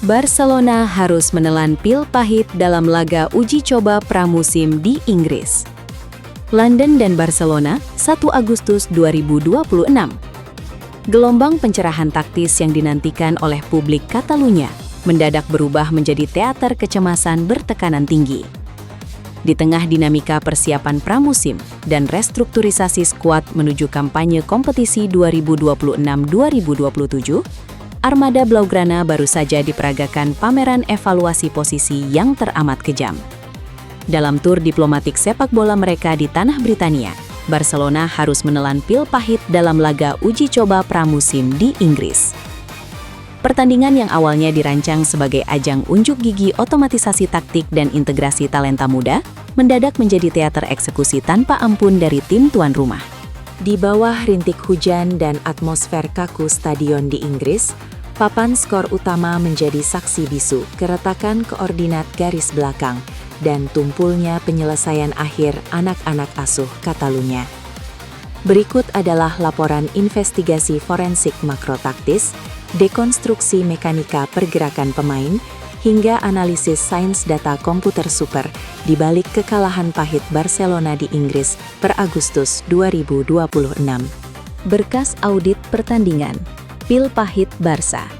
Barcelona harus menelan pil pahit dalam laga uji coba pramusim di Inggris. London dan Barcelona, 1 Agustus 2026. Gelombang pencerahan taktis yang dinantikan oleh publik Catalunya mendadak berubah menjadi teater kecemasan bertekanan tinggi. Di tengah dinamika persiapan pramusim dan restrukturisasi skuad menuju kampanye kompetisi 2026-2027, Armada Blaugrana baru saja diperagakan pameran evaluasi posisi yang teramat kejam. Dalam tur diplomatik sepak bola mereka di tanah Britania, Barcelona harus menelan pil pahit dalam laga uji coba pramusim di Inggris. Pertandingan yang awalnya dirancang sebagai ajang unjuk gigi otomatisasi taktik dan integrasi talenta muda, mendadak menjadi teater eksekusi tanpa ampun dari tim tuan rumah. Di bawah rintik hujan dan atmosfer kaku stadion di Inggris, papan skor utama menjadi saksi bisu keretakan koordinat garis belakang dan tumpulnya penyelesaian akhir anak-anak asuh Catalunya. Berikut adalah laporan investigasi forensik makrotaktis, dekonstruksi mekanika pergerakan pemain, hingga analisis sains data komputer super di balik kekalahan pahit Barcelona di Inggris per Agustus 2026. Berkas audit pertandingan, pil pahit Barca.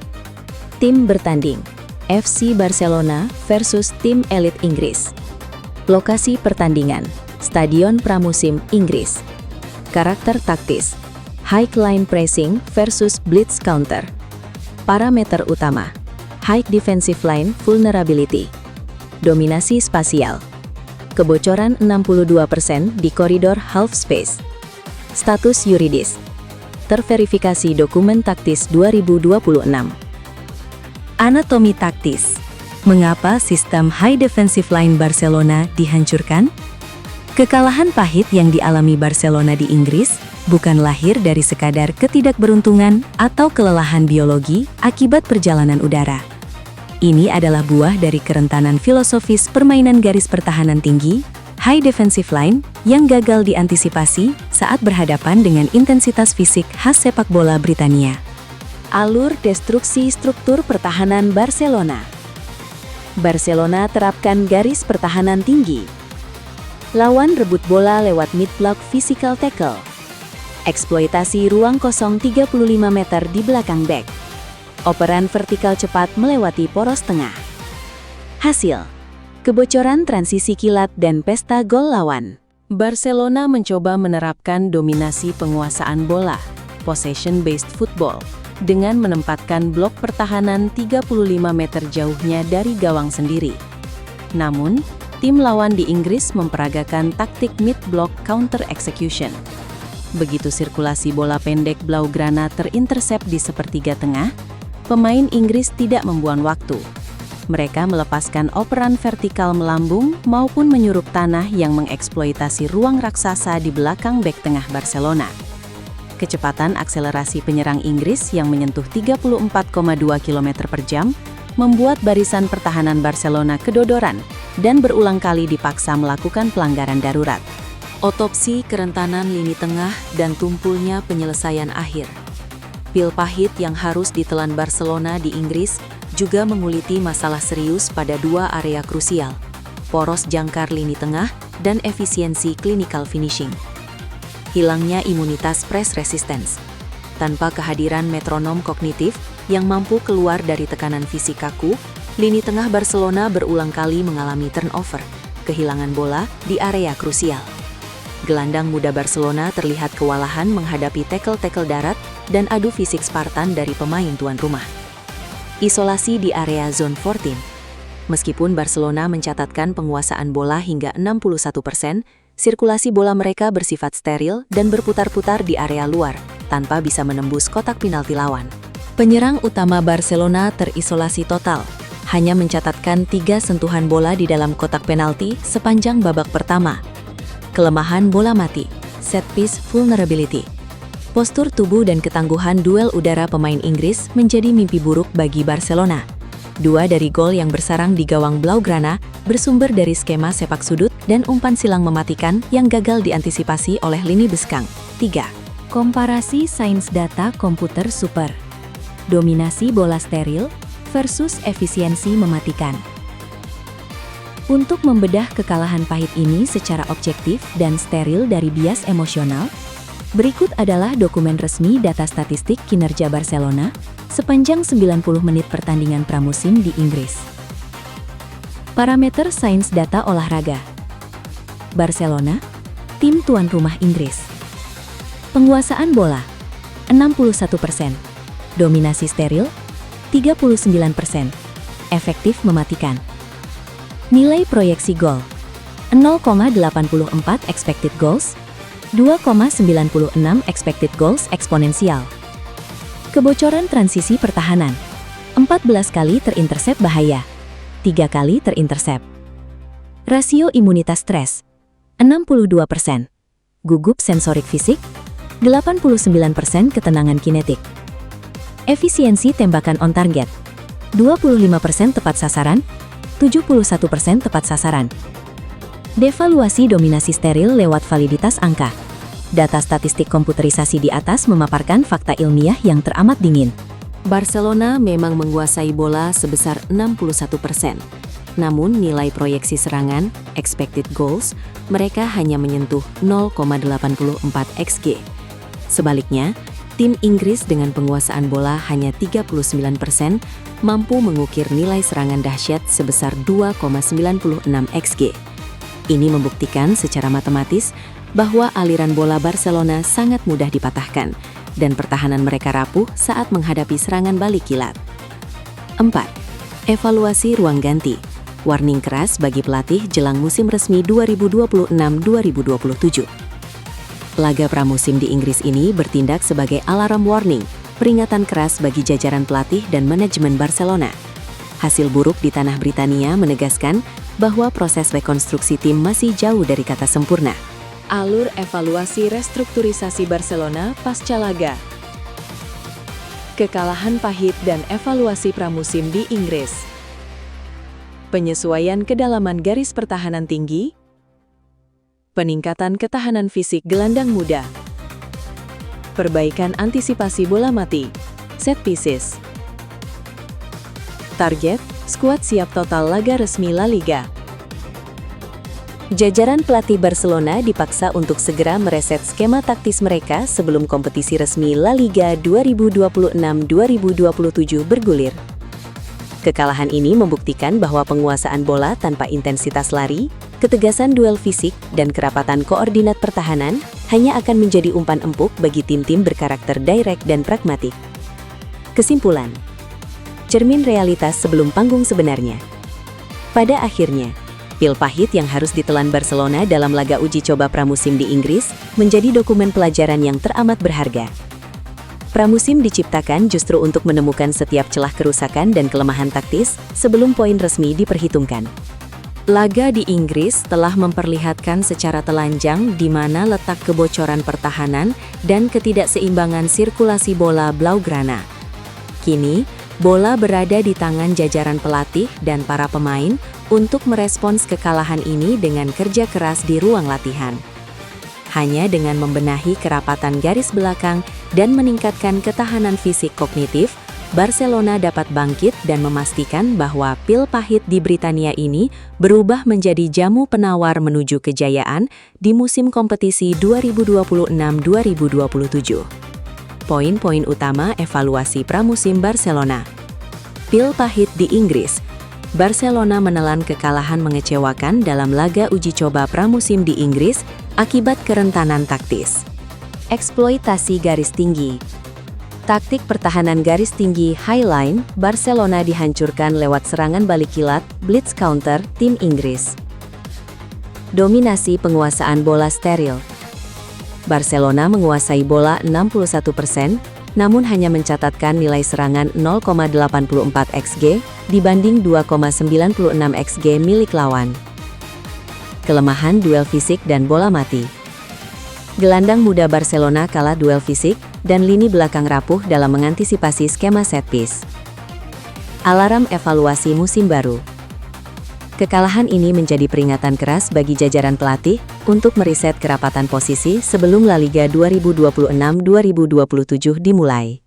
Tim bertanding, FC Barcelona versus tim elit Inggris. Lokasi pertandingan, Stadion Pramusim Inggris. Karakter taktis, high line pressing versus blitz counter. Parameter utama, high defensive line vulnerability. Dominasi spasial. Kebocoran 62% di koridor half space. Status yuridis. Terverifikasi dokumen taktis 2026. Anatomi taktis. Mengapa sistem high defensive line Barcelona dihancurkan? Kekalahan pahit yang dialami Barcelona di Inggris bukan lahir dari sekadar ketidakberuntungan atau kelelahan biologi akibat perjalanan udara. Ini adalah buah dari kerentanan filosofis permainan garis pertahanan tinggi, high defensive line, yang gagal diantisipasi saat berhadapan dengan intensitas fisik khas sepak bola Britania. Alur destruksi struktur pertahanan Barcelona. Barcelona terapkan garis pertahanan tinggi. Lawan rebut bola lewat mid-block physical tackle. Eksploitasi ruang kosong 35 meter di belakang bek. Operan vertikal cepat melewati poros tengah. Hasil, kebocoran transisi kilat dan pesta gol lawan. Barcelona mencoba menerapkan dominasi penguasaan bola, possession-based football, dengan menempatkan blok pertahanan 35 meter jauhnya dari gawang sendiri. Namun, tim lawan di Inggris memperagakan taktik mid-block counter execution. Begitu sirkulasi bola pendek Blaugrana terintersep di sepertiga tengah, pemain Inggris tidak membuang waktu. Mereka melepaskan operan vertikal melambung maupun menyurup tanah yang mengeksploitasi ruang raksasa di belakang bek tengah Barcelona. Kecepatan akselerasi penyerang Inggris yang menyentuh 34,2 km per jam membuat barisan pertahanan Barcelona kedodoran dan berulang kali dipaksa melakukan pelanggaran darurat. Otopsi kerentanan lini tengah dan tumpulnya penyelesaian akhir. Pil pahit yang harus ditelan Barcelona di Inggris juga menguliti masalah serius pada 2 area krusial, poros jangkar lini tengah dan efisiensi clinical finishing. Hilangnya imunitas press resistance. Tanpa kehadiran metronom kognitif yang mampu keluar dari tekanan fisik kaku, lini tengah Barcelona berulang kali mengalami turnover, kehilangan bola di area krusial. Gelandang muda Barcelona terlihat kewalahan menghadapi tackle-tackle darat dan adu fisik Spartan dari pemain tuan rumah. Isolasi di area zone 14. Meskipun Barcelona mencatatkan penguasaan bola hingga 61%, sirkulasi bola mereka bersifat steril dan berputar-putar di area luar, tanpa bisa menembus kotak penalti lawan. Penyerang utama Barcelona terisolasi total, hanya mencatatkan 3 sentuhan bola di dalam kotak penalti sepanjang babak pertama. Kelemahan bola mati, set piece vulnerability. Postur tubuh dan ketangguhan duel udara pemain Inggris menjadi mimpi buruk bagi Barcelona. 2 dari gol yang bersarang di gawang Blaugrana bersumber dari skema sepak sudut dan umpan silang mematikan yang gagal diantisipasi oleh lini beskang. 3. Komparasi sains data komputer super. Dominasi bola steril, versus efisiensi mematikan. Untuk membedah kekalahan pahit ini secara objektif dan steril dari bias emosional, berikut adalah dokumen resmi data statistik kinerja Barcelona sepanjang 90 menit pertandingan pramusim di Inggris. Parameter sains data olahraga. Barcelona, tim tuan rumah Inggris. Penguasaan bola, 61%. Dominasi steril, 39%. Efektif mematikan. Nilai proyeksi gol, 0,84 expected goals, 2,96 expected goals eksponensial. Kebocoran transisi pertahanan, 14 kali terintersep bahaya, 3 kali terintersep. Rasio imunitas stres, 62%. Gugup sensorik fisik, 89% ketenangan kinetik. Efisiensi tembakan on target, 25% tepat sasaran, 71% tepat sasaran. Devaluasi dominasi steril lewat validitas angka. Data statistik komputerisasi di atas memaparkan fakta ilmiah yang teramat dingin. Barcelona memang menguasai bola sebesar 61%. Namun nilai proyeksi serangan, expected goals, mereka hanya menyentuh 0,84 XG. Sebaliknya, tim Inggris dengan penguasaan bola hanya 39% mampu mengukir nilai serangan dahsyat sebesar 2,96 XG. Ini membuktikan secara matematis bahwa aliran bola Barcelona sangat mudah dipatahkan dan pertahanan mereka rapuh saat menghadapi serangan balik kilat. 4. Evaluasi ruang ganti. Warning keras bagi pelatih jelang musim resmi 2026-2027. Laga pramusim di Inggris ini bertindak sebagai alarm warning, peringatan keras bagi jajaran pelatih dan manajemen Barcelona. Hasil buruk di tanah Britania menegaskan bahwa proses rekonstruksi tim masih jauh dari kata sempurna. Alur evaluasi restrukturisasi Barcelona pasca laga. Kekalahan pahit dan evaluasi pramusim di Inggris. Penyesuaian kedalaman garis pertahanan tinggi. Peningkatan ketahanan fisik gelandang muda. Perbaikan antisipasi bola mati, set pieces. Target, skuad siap total laga resmi La Liga. Jajaran pelatih Barcelona dipaksa untuk segera mereset skema taktis mereka sebelum kompetisi resmi La Liga 2026-2027 bergulir. Kekalahan ini membuktikan bahwa penguasaan bola tanpa intensitas lari, ketegasan duel fisik, dan kerapatan koordinat pertahanan hanya akan menjadi umpan empuk bagi tim-tim berkarakter direct dan pragmatik. Kesimpulan, cermin realitas sebelum panggung sebenarnya. Pada akhirnya, pil pahit yang harus ditelan Barcelona dalam laga uji coba pramusim di Inggris menjadi dokumen pelajaran yang teramat berharga. Pramusim diciptakan justru untuk menemukan setiap celah kerusakan dan kelemahan taktis sebelum poin resmi diperhitungkan. Laga di Inggris telah memperlihatkan secara telanjang di mana letak kebocoran pertahanan dan ketidakseimbangan sirkulasi bola Blaugrana. Kini, bola berada di tangan jajaran pelatih dan para pemain untuk merespons kekalahan ini dengan kerja keras di ruang latihan. Hanya dengan membenahi kerapatan garis belakang dan meningkatkan ketahanan fisik kognitif, Barcelona dapat bangkit dan memastikan bahwa pil pahit di Britania ini berubah menjadi jamu penawar menuju kejayaan di musim kompetisi 2026-2027. Poin-poin utama evaluasi pramusim Barcelona. Pil pahit di Inggris. Barcelona menelan kekalahan mengecewakan dalam laga uji coba pramusim di Inggris akibat kerentanan taktis. Eksploitasi garis tinggi. Taktik pertahanan garis tinggi Highline, Barcelona dihancurkan lewat serangan balik kilat, blitz counter, tim Inggris. Dominasi penguasaan bola steril. Barcelona menguasai bola 61%, namun hanya mencatatkan nilai serangan 0,84 XG dibanding 2,96 XG milik lawan. Kelemahan duel fisik dan bola mati. Gelandang muda Barcelona kalah duel fisik, dan lini belakang rapuh dalam mengantisipasi skema set piece. Alarm evaluasi musim baru. Kekalahan ini menjadi peringatan keras bagi jajaran pelatih untuk meriset kerapatan posisi sebelum La Liga 2026-2027 dimulai.